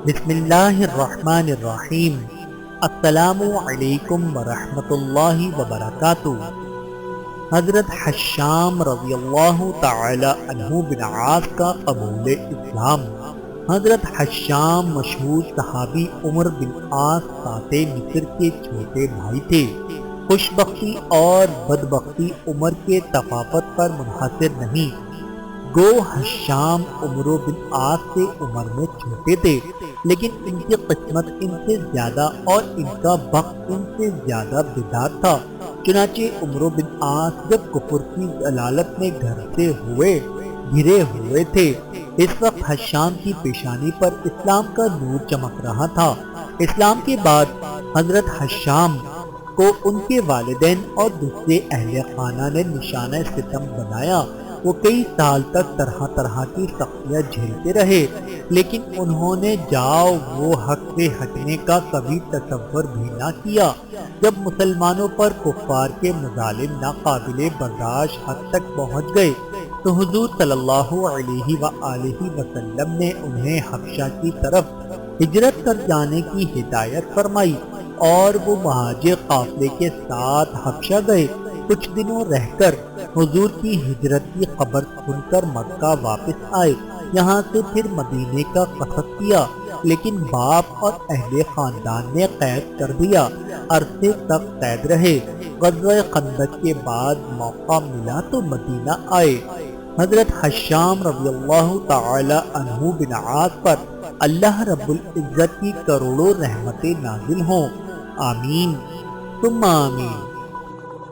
بسم اللہ الرحمن الرحیم۔ السلام علیکم ورحمۃ اللہ وبرکاتہ۔ حضرت حشام رضی اللہ تعالی عنہ بن عاص کا قبول اسلام۔ حضرت حشام مشہور صحابی عمر بن عاص فاتح مصر کے چھوٹے بھائی تھے۔ خوش بختی اور بدبختی عمر کے تفاوت پر منحصر نہیں، گو حشام عمر بن عاص سے عمر میں چھوٹے تھے، لیکن ان کی قسمت ان سے زیادہ اور ان کا بخت ان سے زیادہ بدار تھا۔ چنانچہ عمر بن عاص جب کفر کی ضلالت میں گھر سے گھرے ہوئے تھے، اس وقت حشام کی پیشانی پر اسلام کا نور چمک رہا تھا۔ اسلام کے بعد حضرت حشام کو ان کے والدین اور دوسرے اہل خانہ نے نشانہ ستم بنایا۔ وہ کئی سال تک طرح طرح کی سختیاں جھیلتے رہے، لیکن انہوں نے جاؤ وہ حق سے ہٹنے کا کبھی تصور بھی نہ کیا۔ جب مسلمانوں پر کفار کے مظالم ناقابل برداشت حد تک پہنچ گئے تو حضور صلی اللہ علیہ وآلہ وسلم نے انہیں حبشہ کی طرف ہجرت کر جانے کی ہدایت فرمائی اور وہ مہاجر قافلے کے ساتھ حبشہ گئے۔ کچھ دنوں رہ کر حضور کی ہجرت کی خبر سن کر مکہ واپس آئے۔ یہاں سے پھر مدینے کا قصد کیا، لیکن باپ اور اہل خاندان نے قید کر دیا۔ عرصے تک قید رہے۔ غزوہ خندق کے بعد موقع ملا تو مدینہ آئے۔ حضرت حشام رضی اللہ تعالی عنہ بن عاص پر اللہ رب العزت کی کروڑوں رحمتیں نازل ہوں۔ آمین ثم آمین۔